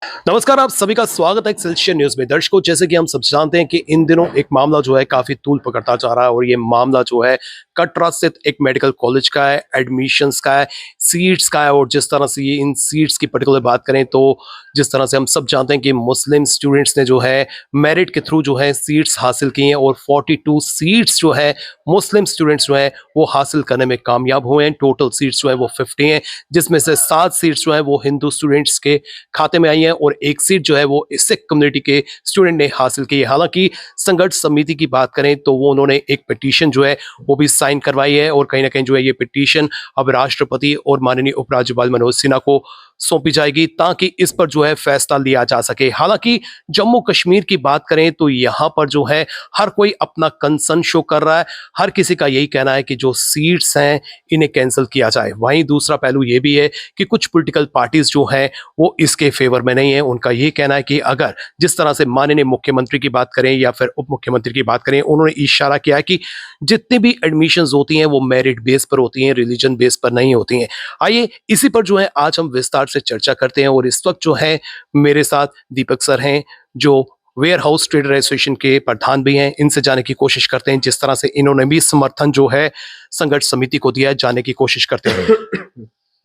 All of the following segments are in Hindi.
नमस्कार, आप सभी का स्वागत है एक्सेलशियर न्यूज में। दर्शकों, जैसे कि हम सब जानते हैं कि इन दिनों एक मामला जो है काफी तूल पकड़ता जा रहा है और ये मामला जो है कटरा स्थित एक मेडिकल कॉलेज का है, एडमिशंस का है, सीट्स का है। और जिस तरह से ये इन सीट्स की पर्टिकुलर बात करें तो जिस तरह से हम सब जानते हैं कि मुस्लिम स्टूडेंट्स ने जो है मेरिट के थ्रू जो है सीट्स हासिल की हैं और 42 सीट्स जो है मुस्लिम स्टूडेंट्स जो है वो हासिल करने में कामयाब हुए हैं। टोटल सीट्स जो है वो 50 हैं, जिसमें से 7 सीट्स जो है वो हिंदू स्टूडेंट्स के खाते में आई है और एक सीट जो है वो सिख कम्युनिटी के स्टूडेंट ने हासिल की है। हालांकि संघर्ष समिति की बात करें तो वो उन्होंने एक पिटीशन जो है वो भी साइन करवाई है और कहीं ना कहीं जो है ये पिटीशन अब राष्ट्रपति और माननीय उपराज्यपाल मनोज सिन्हा को सौंपी जाएगी ताकि इस पर जो है फैसला लिया जा सके। हालांकि जम्मू कश्मीर की बात करें तो यहाँ पर जो है हर कोई अपना कंसर्न शो कर रहा है। हर किसी का यही कहना है कि जो सीट्स हैं इन्हें कैंसिल किया जाए। वहीं दूसरा पहलू ये भी है कि कुछ पॉलिटिकल पार्टीज जो हैं वो इसके फेवर में नहीं है। उनका ये कहना है कि अगर जिस तरह से माननीय मुख्यमंत्री की बात करें या फिर उप मुख्यमंत्री की बात करें, उन्होंने इशारा किया है कि जितनी भी एडमिशंस होती हैं वो मेरिट बेस पर होती हैं, रिलीजन बेस पर नहीं होती हैं। आइए इसी पर जो है आज हम विस्तार से चर्चा करते हैं और इस वक्त जो है मेरे साथ दीपक सर हैं जो वेयर हाउस ट्रेडर एसोसिएशन के प्रधान भी हैं। इनसे जाने की कोशिश करते हैं जिस तरह से इन्होंने भी समर्थन जो है संघर्ष समिति को दिया है, जाने की कोशिश करते हैं।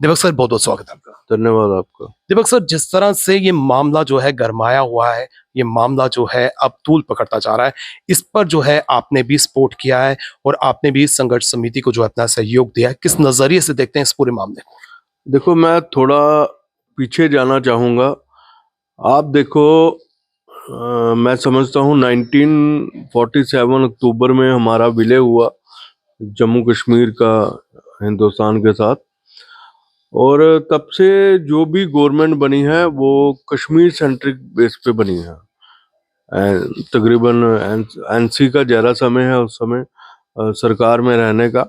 दीपक सर, बहुत बहुत स्वागत है आपका। धन्यवाद आपका। दीपक सर, जिस तरह से ये मामला जो है गरमाया हुआ है, ये मामला जो है अब तूल पकड़ता जा रहा है, इस पर जो है आपने भी सपोर्ट किया है और आपने भी संघर्ष समिति को जो अपना सहयोग दिया है, किस नजरिए से देखते हैं इस पूरे मामले को? देखो, मैं थोड़ा पीछे जाना चाहूँगा। आप देखो, मैं समझता हूँ 1947 अक्टूबर में हमारा विलय हुआ जम्मू कश्मीर का हिंदुस्तान के साथ, और तब से जो भी गवर्नमेंट बनी है वो कश्मीर सेंट्रिक बेस पे बनी है। तकरीबन एनसी का ज़्यादा समय है उस समय सरकार में रहने का।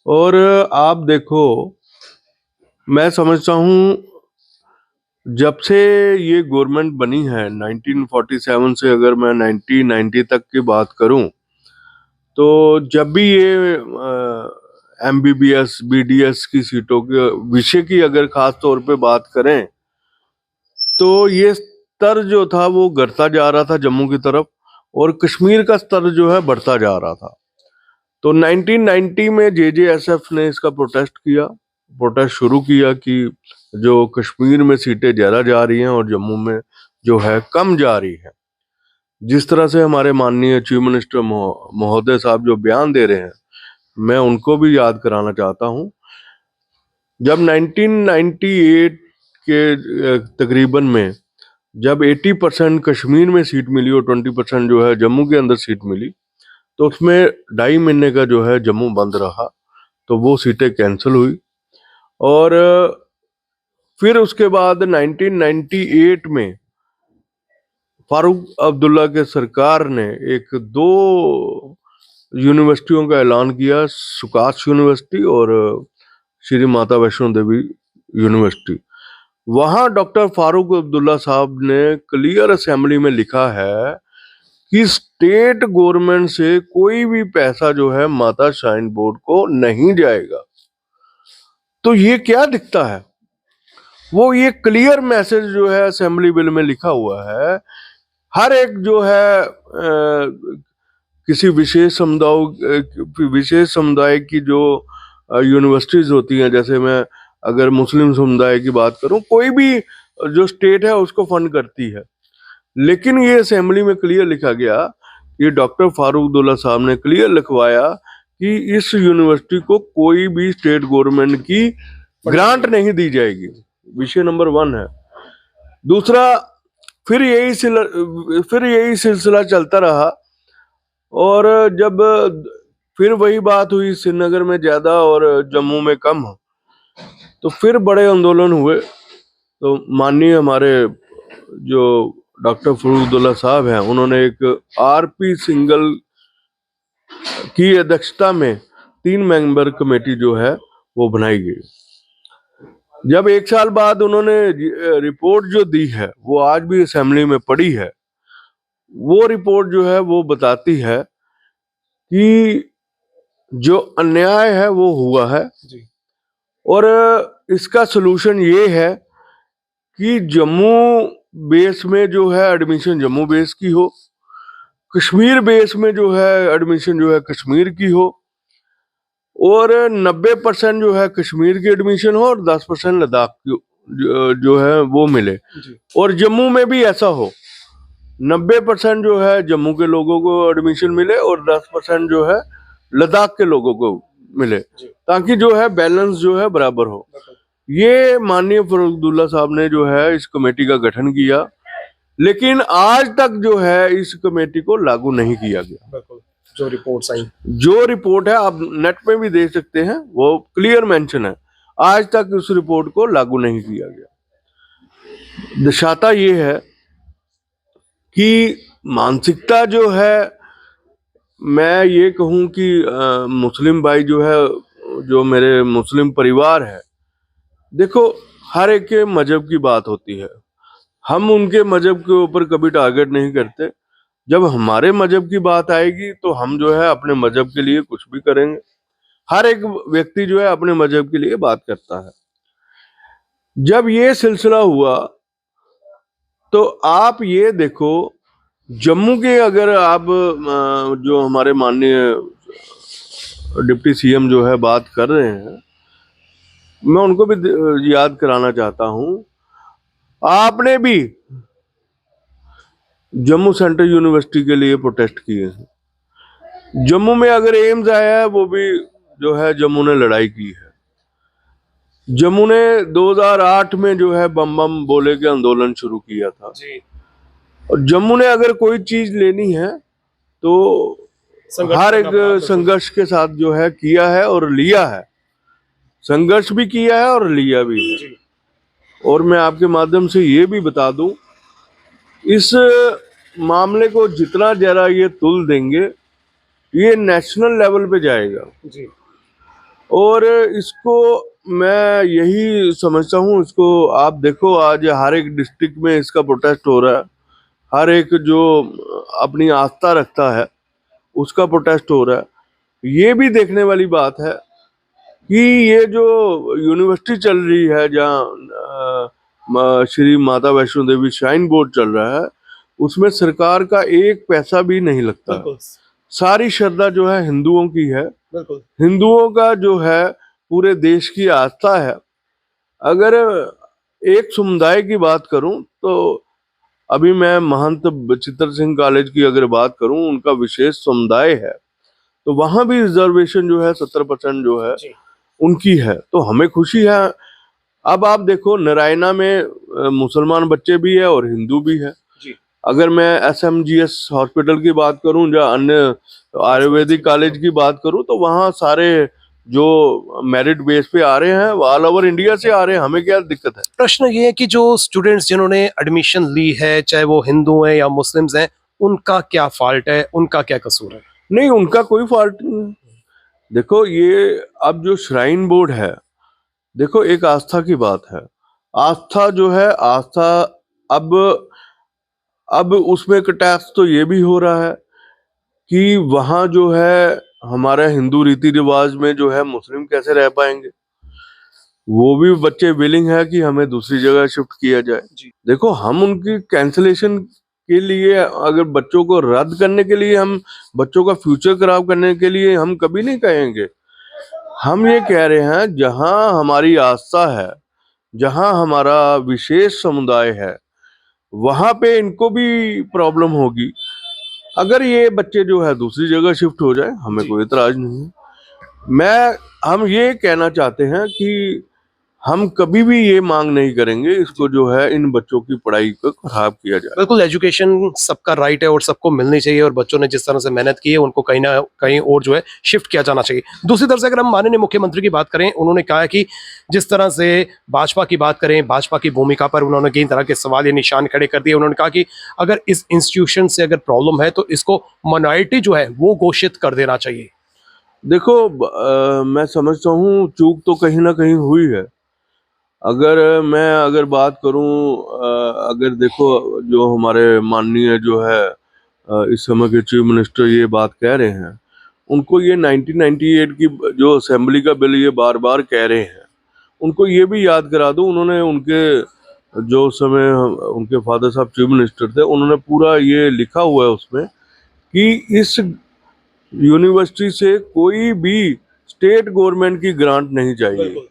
और आप देखो, मैं समझता हूँ जब से ये गवर्नमेंट बनी है 1947 से, अगर मैं 1990 तक की बात करूं, तो जब भी ये एमबीबीएस बीडीएस की सीटों के विषय की अगर खास तौर पे बात करें, तो ये स्तर जो था वो घटता जा रहा था जम्मू की तरफ, और कश्मीर का स्तर जो है बढ़ता जा रहा था। तो 1990 में जेजेएसएफ ने इसका प्रोटेस्ट शुरू किया कि जो कश्मीर में सीटें ज़्यादा जा रही हैं और जम्मू में जो है कम जा रही है। जिस तरह से हमारे माननीय चीफ मिनिस्टर महोदय साहब जो बयान दे रहे हैं, मैं उनको भी याद कराना चाहता हूं। जब 1998 के तकरीबन में जब 80% कश्मीर में सीट मिली और 20% जो है जम्मू के अंदर सीट मिली, तो उसमें 2.5 महीने का जो है जम्मू बंद रहा, तो वो सीटें कैंसिल हुई। और फिर उसके बाद 1998 में फारूक अब्दुल्ला के सरकार ने एक दो यूनिवर्सिटियों का ऐलान किया, सुकाश यूनिवर्सिटी और श्री माता वैष्णो देवी यूनिवर्सिटी। वहां डॉक्टर फारूक अब्दुल्ला साहब ने क्लियर असेंबली में लिखा है कि स्टेट गवर्नमेंट से कोई भी पैसा जो है माता श्राइन बोर्ड को नहीं जाएगा। तो ये क्या दिखता है, वो ये क्लियर मैसेज जो है असेंबली बिल में लिखा हुआ है। हर एक जो है किसी विशेष समुदाय की जो यूनिवर्सिटीज होती हैं, जैसे मैं अगर मुस्लिम समुदाय की बात करूं, कोई भी जो स्टेट है उसको फंड करती है। लेकिन ये असेंबली में क्लियर लिखा गया, ये डॉक्टर फारूक अब्दुल्ला साहब ने क्लियर लिखवाया कि इस यूनिवर्सिटी को कोई भी स्टेट गवर्नमेंट की ग्रांट नहीं दी जाएगी। विषय नंबर 1 है। दूसरा, फिर यही सिलसिला चलता रहा, और जब फिर वही बात हुई श्रीनगर में ज्यादा और जम्मू में कम, तो फिर बड़े आंदोलन हुए। तो माननीय हमारे जो डॉक्टर फरूक अब्दुल्ला साहब हैं, उन्होंने एक आरपी सिंगल की अध्यक्षता में 3 मेंबर कमेटी जो है वो बनाई गई। जब 1 साल बाद उन्होंने रिपोर्ट जो दी है, वो आज भी असेंबली में पड़ी है। वो रिपोर्ट जो है वो बताती है कि जो अन्याय है वो हुआ है जी। और इसका सलूशन ये है कि जम्मू बेस में जो है एडमिशन जम्मू बेस की हो, कश्मीर बेस में जो है एडमिशन जो है कश्मीर की हो, और 90% जो है कश्मीर की एडमिशन हो और 10% लद्दाख की जो है वो मिले। जी और जम्मू में भी ऐसा हो, 90% जो है जम्मू के लोगों को एडमिशन मिले और 10% जो है लद्दाख के लोगों को मिले, जी ताकि जो है बैलेंस जो है बराबर हो। ये माननीय फरूख अब्दुल्ला साहब ने जो है इस कमेटी का गठन किया, लेकिन आज तक जो है इस कमेटी को लागू नहीं किया गया। बिल्कुल। जो रिपोर्ट्स आई जो रिपोर्ट है आप नेट पे भी देख सकते हैं, वो क्लियर मेंशन है, आज तक उस रिपोर्ट को लागू नहीं किया गया। दर्शाता ये है कि मानसिकता जो है, मैं ये कहूँ कि मुस्लिम भाई जो है, जो मेरे मुस्लिम परिवार है, देखो हर एक के मजहब की बात होती है, हम उनके मजहब के ऊपर कभी टारगेट नहीं करते। जब हमारे मजहब की बात आएगी तो हम जो है अपने मजहब के लिए कुछ भी करेंगे। हर एक व्यक्ति जो है अपने मजहब के लिए बात करता है। जब ये सिलसिला हुआ तो आप ये देखो, जम्मू के अगर आप जो हमारे माननीय डिप्टी सीएम जो है बात कर रहे हैं, मैं उनको भी याद कराना चाहता हूं, आपने भी जम्मू सेंट्रल यूनिवर्सिटी के लिए प्रोटेस्ट किए हैं। जम्मू में अगर एम्स आया है, वो भी जो है जम्मू ने लड़ाई की है। जम्मू ने 2008 में जो है बम बम बोले के आंदोलन शुरू किया था। जी और जम्मू ने अगर कोई चीज लेनी है तो संघर्ष हर एक करना पड़ा, बिल्कुल। संघर्ष के साथ जो है किया है और लिया है, संघर्ष भी किया है और लिया भी है। जी और मैं आपके माध्यम से ये भी बता दूं, इस मामले को जितना जरा ये तुल देंगे, ये नेशनल लेवल पे जाएगा। जी और इसको मैं यही समझता हूँ, इसको आप देखो आज हर एक डिस्ट्रिक्ट में इसका प्रोटेस्ट हो रहा है, हर एक जो अपनी आस्था रखता है उसका प्रोटेस्ट हो रहा है। ये भी देखने वाली बात है कि ये जो यूनिवर्सिटी चल रही है, जहाँ श्री माता वैष्णो देवी श्राइन बोर्ड चल रहा है, उसमें सरकार का एक पैसा भी नहीं लगता। बिल्कुल सारी श्रद्धा जो है हिंदुओं की है, बिल्कुल हिंदुओं का जो है पूरे देश की आस्था है। अगर एक समुदाय की बात करूं तो अभी मैं महंत बचित्र सिंह कॉलेज की अगर बात करूं, उनका विशेष समुदाय है, तो वहां भी रिजर्वेशन जो है 70% जो है जी उनकी है, तो हमें खुशी है। अब आप देखो नारायणा में मुसलमान बच्चे भी है और हिंदू भी है। जी अगर मैं SMGS हॉस्पिटल की बात करूं या अन्य आयुर्वेदिक कॉलेज की बात करूं, तो वहाँ सारे जो मेरिट बेस पे आ रहे हैं वो ऑल ओवर इंडिया से आ रहे हैं, हमें क्या दिक्कत है। प्रश्न ये है कि जो स्टूडेंट्स जिन्होंने एडमिशन ली है, चाहे वो हिंदू हैं या मुस्लिम्स हैं, उनका क्या फॉल्ट है, उनका क्या कसूर है? नहीं, उनका कोई फॉल्ट नहीं है। देखो ये अब जो श्राइन बोर्ड है, देखो एक आस्था की बात है, आस्था जो है आस्था, अब उसमें टैक्स तो ये भी हो रहा है कि वहाँ जो है हमारा हिंदू रीति रिवाज में जो है मुस्लिम कैसे रह पाएंगे। वो भी बच्चे विलिंग है कि हमें दूसरी जगह शिफ्ट किया जाए। जी देखो हम उनकी कैंसलेशन के लिए, अगर बच्चों को रद्द करने के लिए, हम बच्चों का फ्यूचर खराब करने के लिए हम कभी नहीं कहेंगे। हम ये कह रहे हैं जहां हमारी आस्था है, जहां हमारा विशेष समुदाय है, वहां पे इनको भी प्रॉब्लम होगी। अगर ये बच्चे जो है दूसरी जगह शिफ्ट हो जाए, हमें जी कोई इतराज नहीं है। हम ये कहना चाहते हैं कि हम कभी भी ये मांग नहीं करेंगे इसको जो है इन बच्चों की पढ़ाई को खराब किया जाए। बिल्कुल, एजुकेशन सबका राइट है और सबको मिलनी चाहिए, और बच्चों ने जिस तरह से मेहनत की है उनको कहीं ना कहीं और जो है शिफ्ट किया जाना चाहिए। दूसरी तरफ से अगर हम माननीय मुख्यमंत्री की बात करें, उन्होंने कहा है कि जिस तरह से भाजपा की बात करें, भाजपा की भूमिका पर उन्होंने कई तरह के सवाल या निशान खड़े कर दिए। उन्होंने कहा कि अगर इस इंस्टीट्यूशन से अगर प्रॉब्लम है तो इसको माइनॉरिटी जो है वो घोषित कर देना चाहिए। देखो मैं समझता हूँ चूक तो कहीं ना कहीं हुई है। अगर बात करूं, अगर देखो जो हमारे माननीय जो है इस समय के चीफ मिनिस्टर ये बात कह रहे हैं, उनको ये 1998 की जो असेंबली का बिल ये बार बार कह रहे हैं, उनको ये भी याद करा दूं, उन्होंने उनके जो उस समय उनके फादर साहब चीफ मिनिस्टर थे, उन्होंने पूरा ये लिखा हुआ है उसमें कि इस यूनिवर्सिटी से कोई भी स्टेट गवर्नमेंट की ग्रांट नहीं चाहिए।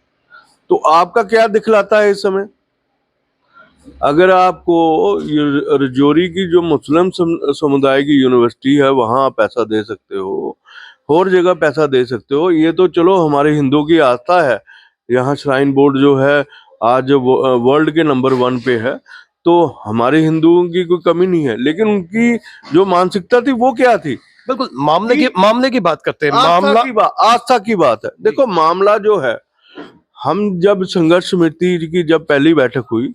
तो आपका क्या दिखलाता है इस समय? अगर आपको रजौरी की जो मुस्लिम समुदाय की यूनिवर्सिटी है वहां आप पैसा दे सकते हो, और जगह पैसा दे सकते हो, ये तो चलो हमारे हिंदुओं की आस्था है। यहाँ श्राइन बोर्ड जो है आज वर्ल्ड के नंबर 1 पे है, तो हमारे हिंदुओं की कोई कमी नहीं है, लेकिन उनकी जो मानसिकता थी वो क्या थी? बिल्कुल मामले की बात करते हैं। आस्था की बात है। देखो मामला जो है, हम जब संघर्ष समिति की जब पहली बैठक हुई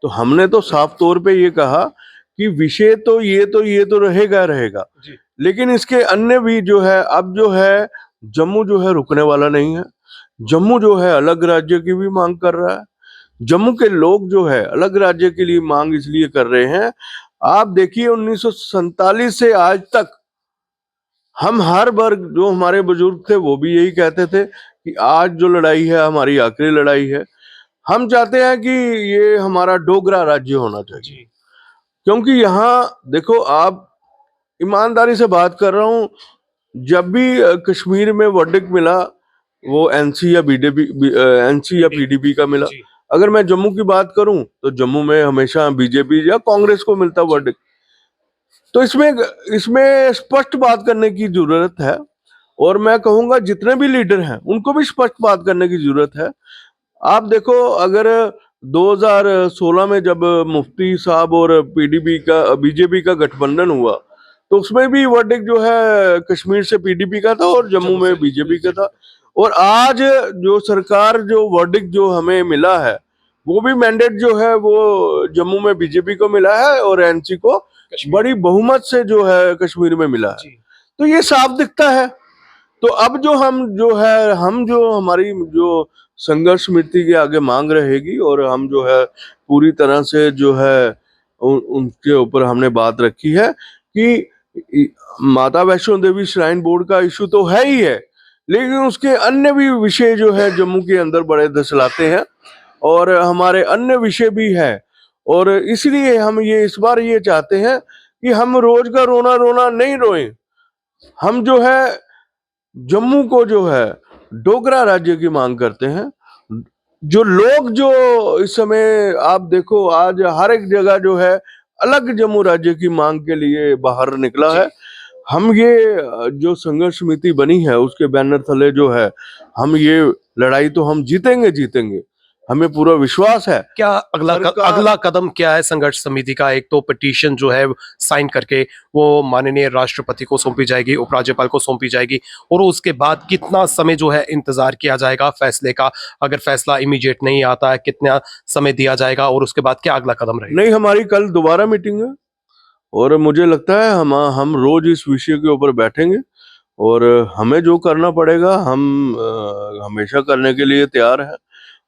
तो हमने तो साफ तौर पे ये कहा कि विषय तो ये तो रहेगा जी। लेकिन इसके अन्य भी जो है, अब जो है जम्मू जो है रुकने वाला नहीं है। जम्मू जो है अलग राज्य की भी मांग कर रहा है। जम्मू के लोग जो है अलग राज्य के लिए मांग इसलिए कर रहे हैं। आप देखिए 1947 से आज तक हम हर वर्ग, जो हमारे बुजुर्ग थे वो भी यही कहते थे कि आज जो लड़ाई है हमारी आखिरी लड़ाई है। हम चाहते हैं कि ये हमारा डोगरा राज्य होना चाहिए, क्योंकि यहाँ देखो, आप ईमानदारी से बात कर रहा हूँ, जब भी कश्मीर में वर्डिक्ट मिला वो एनसी या पीडीपी का मिला। अगर मैं जम्मू की बात करूं तो जम्मू में हमेशा बीजेपी या कांग्रेस को मिलता वर्डिक्ट। तो इसमें स्पष्ट बात करने की जरूरत है, और मैं कहूंगा जितने भी लीडर हैं उनको भी स्पष्ट बात करने की जरूरत है। आप देखो, अगर 2016 में जब मुफ्ती साहब और बीजेपी का गठबंधन हुआ तो उसमें भी वर्डिक्ट जो है कश्मीर से पीडीपी का था और जम्मू में बीजेपी का था। और आज जो सरकार जो वर्डिक्ट जो हमें मिला है वो भी मैंडेट जो है वो जम्मू में बीजेपी को मिला है और एनसी को बड़ी बहुमत से जो है कश्मीर में मिला है। तो ये साफ दिखता है। तो अब जो हम जो हमारी जो संघर्ष समिति के आगे मांग रहेगी, और हम जो है पूरी तरह से जो है उनके ऊपर हमने बात रखी है कि माता वैष्णो देवी श्राइन बोर्ड का इशू तो है ही है, लेकिन उसके अन्य भी विषय जो है जम्मू के अंदर बड़े दसलाते हैं, और हमारे अन्य विषय भी है। और इसलिए हम इस बार ये चाहते हैं कि हम रोज का रोना रोना नहीं रोएं। हम जो है जम्मू को जो है डोगरा राज्य की मांग करते हैं। जो लोग जो इस समय आप देखो, आज हर एक जगह जो है अलग जम्मू राज्य की मांग के लिए बाहर निकला है। हम ये जो संघर्ष समिति बनी है उसके बैनर तले जो है, हम ये लड़ाई तो हम जीतेंगे, हमें पूरा विश्वास है। क्या अगला कदम क्या है संघर्ष समिति का? एक तो पिटीशन जो है साइन करके वो माननीय राष्ट्रपति को सौंपी जाएगी, उपराज्यपाल को सौंपी जाएगी, और उसके बाद कितना समय जो है इंतजार किया जाएगा फैसले का? अगर फैसला इमीडिएट नहीं आता है, कितना समय दिया जाएगा, और उसके बाद क्या अगला कदम रहेगा? नहीं, हमारी कल दोबारा मीटिंग है, और मुझे लगता है हम रोज इस विषय के ऊपर बैठेंगे, और हमें जो करना पड़ेगा हम हमेशा करने के लिए तैयार हैं।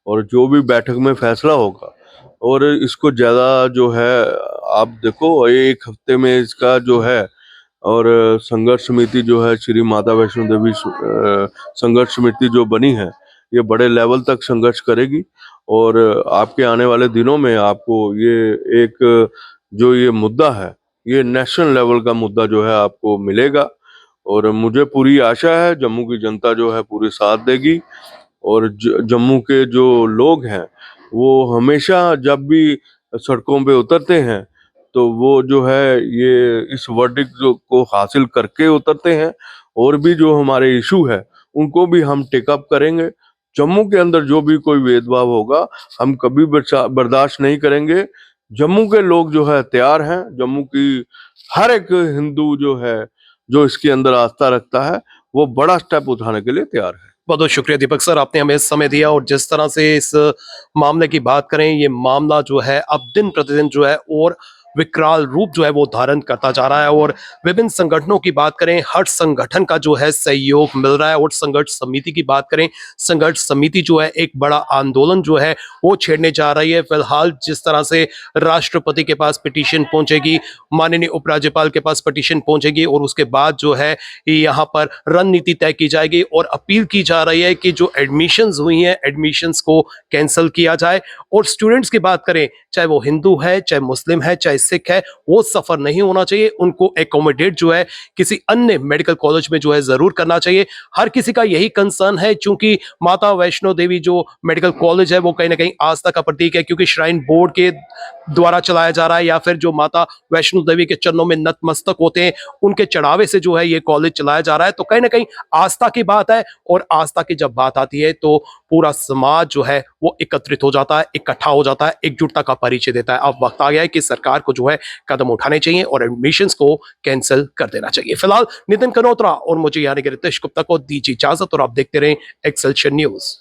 और जो भी बैठक में फैसला होगा, और इसको ज्यादा जो है आप देखो 1 हफ्ते में इसका जो है, और संघर्ष समिति जो है श्री माता वैष्णो देवी संघर्ष समिति जो बनी है ये बड़े लेवल तक संघर्ष करेगी, और आपके आने वाले दिनों में आपको ये एक जो ये मुद्दा है ये नेशनल लेवल का मुद्दा जो है आपको मिलेगा। और मुझे पूरी आशा है जम्मू की जनता जो है पूरी साथ देगी, और जम्मू के जो लोग हैं वो हमेशा जब भी सड़कों पे उतरते हैं तो वो जो है ये इस वर्डिक्ट को हासिल करके उतरते हैं, और भी जो हमारे इशू है उनको भी हम टेकअप करेंगे। जम्मू के अंदर जो भी कोई भेदभाव होगा हम कभी बर्दाश्त नहीं करेंगे। जम्मू के लोग जो है तैयार हैं, जम्मू की हर एक हिंदू जो है जो इसके अंदर आस्था रखता है वो बड़ा स्टेप उठाने के लिए तैयार है। बहुत बहुत शुक्रिया दीपक सर, आपने हमें समय दिया, और जिस तरह से इस मामले की बात करें, ये मामला जो है अब दिन प्रतिदिन जो है और विकराल रूप जो है वो धारण करता जा रहा है। और विभिन्न संगठनों की बात करें, हर संगठन का जो है सहयोग मिल रहा है। और संघर्ष समिति की बात करें, संघर्ष समिति जो है एक बड़ा आंदोलन जो है वो छेड़ने जा रही है। फिलहाल जिस तरह से राष्ट्रपति के पास पिटीशन पहुंचेगी, माननीय उपराज्यपाल के पास पिटीशन पहुंचेगी और उसके बाद जो है यहाँ पर रणनीति तय की जाएगी और अपील की जा रही है कि जो एडमिशंस हुई हैं, एडमिशंस को कैंसिल किया जाए। और स्टूडेंट्स की बात करें, चाहे वो हिंदू है, चाहे मुस्लिम है, चाहे सिख है, वो सफर नहीं होना चाहिए। उनको एकोमोडेट जो है किसी अन्य मेडिकल कॉलेज में जो है जरूर करना चाहिए। हर किसी का यही कंसर्न है, क्योंकि माता वैष्णो देवी जो मेडिकल कॉलेज है वो कहीं ना कहीं आस्था का प्रतीक है, क्योंकि श्राइन बोर्ड के द्वारा चलाया जा रहा है, या फिर जो माता वैष्णो देवी के चरणों में नतमस्तक होते हैं उनके चढ़ावे से जो है ये कॉलेज चलाया जा रहा है। तो कहीं ना कहीं आस्था की बात है, और आस्था की जब बात आती है तो पूरा समाज जो है वो एकत्रित हो जाता है, इकट्ठा हो जाता है, एकजुटता का परिचय देता है। अब वक्त आ गया है कि सरकार को जो है कदम उठाने चाहिए और एडमिशंस को कैंसिल कर देना चाहिए। फिलहाल नितिन कनोत्रा और मुझे यानी कि रितेश गुप्ता को दीजिए इजाजत, और आप देखते रहें एक्सेलशियर न्यूज।